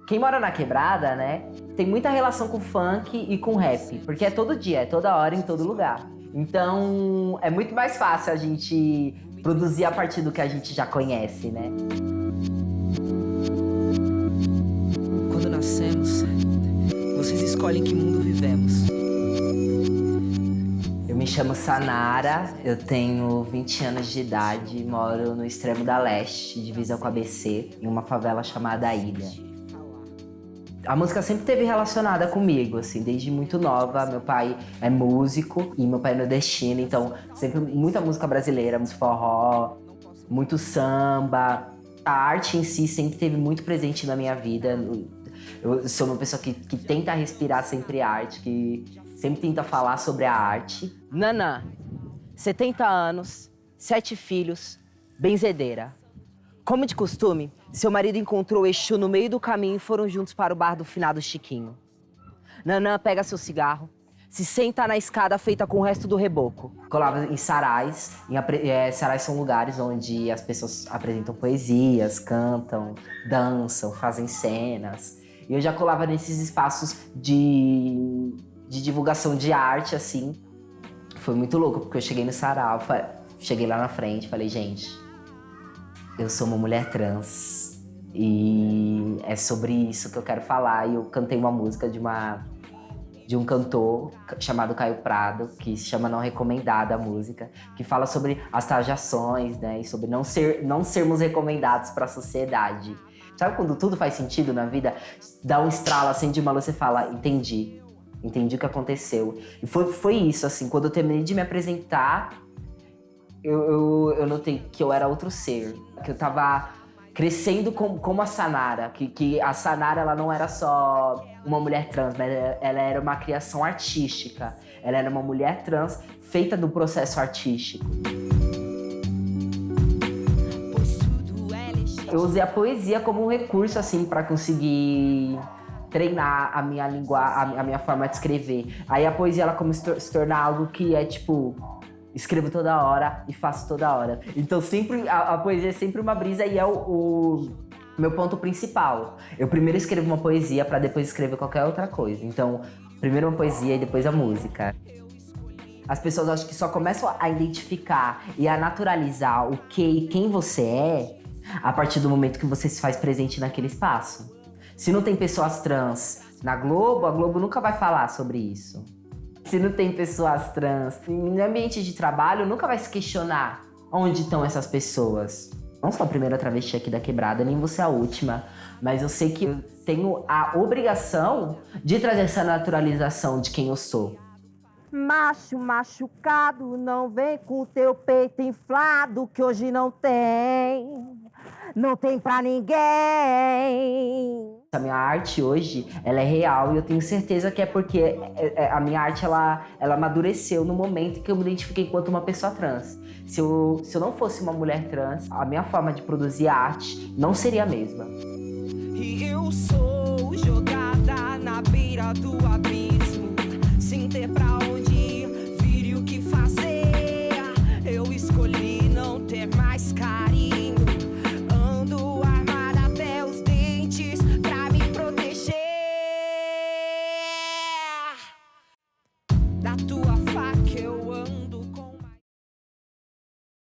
Quem mora na quebrada, né, tem muita relação com funk e com rap, porque é todo dia, é toda hora, em todo lugar. Então, é muito mais fácil a gente produzir a partir do que a gente já conhece, né? Quando nascemos, vocês escolhem que mundo vivemos. Eu me chamo Sanara, eu tenho 20 anos de idade, moro no extremo da leste, divisa com a ABC, em uma favela chamada Ilha. A música sempre esteve relacionada comigo, assim, desde muito nova. Meu pai é músico e meu pai é nordestino, então sempre muita música brasileira, muito forró, muito samba. A arte em si sempre esteve muito presente na minha vida. Eu sou uma pessoa que tenta respirar sempre arte, que sempre tenta falar sobre a arte. Nanã, 70 anos, 7 filhos, benzedeira. Como de costume, seu marido encontrou o Exu no meio do caminho e foram juntos para o bar do finado Chiquinho. Nanã pega seu cigarro, se senta na escada feita com o resto do reboco. Colava em sarais. Sarais são lugares onde as pessoas apresentam poesias, cantam, dançam, fazem cenas. E eu já colava nesses espaços de divulgação de arte, assim. Foi muito louco, porque eu cheguei no sarau, cheguei lá na frente, falei, gente, eu sou uma mulher trans e é sobre isso que eu quero falar. E eu cantei uma música de um cantor chamado Caio Prado, que se chama Não Recomendada a música, que fala sobre as tajações, né, e sobre não sermos recomendados para a sociedade. Sabe quando tudo faz sentido na vida? Dá um estralo, acende uma luz e você fala, entendi o que aconteceu. E foi isso, assim, quando eu terminei de me apresentar, eu notei que eu era outro ser, que eu tava crescendo como a Sanara, que a Sanara ela não era só uma mulher trans, mas ela era uma criação artística, ela era uma mulher trans feita do processo artístico. Eu usei a poesia como um recurso, assim, para conseguir treinar a minha linguagem, a minha forma de escrever. Aí a poesia ela começou a se tornar algo que é tipo, escrevo toda hora e faço toda hora. Então sempre a poesia é sempre uma brisa e é o meu ponto principal. Eu primeiro escrevo uma poesia para depois escrever qualquer outra coisa. Então, primeiro uma poesia e depois a música. As pessoas acho que só começam a identificar e a naturalizar o que e quem você é a partir do momento que você se faz presente naquele espaço. Se não tem pessoas trans na Globo, a Globo nunca vai falar sobre isso. Se não tem pessoas trans no ambiente de trabalho, nunca vai se questionar onde estão essas pessoas. Não sou a primeira travesti aqui da quebrada, nem você a última, mas eu sei que eu tenho a obrigação de trazer essa naturalização de quem eu sou. Macho machucado, não vem com teu peito inflado, que hoje não tem pra ninguém. A minha arte hoje, ela é real e eu tenho certeza que é porque a minha arte, ela amadureceu no momento que eu me identifiquei enquanto uma pessoa trans. Se eu não fosse uma mulher trans, a minha forma de produzir arte não seria a mesma. E eu sou jogada na beira do abismo, sem ter pra onde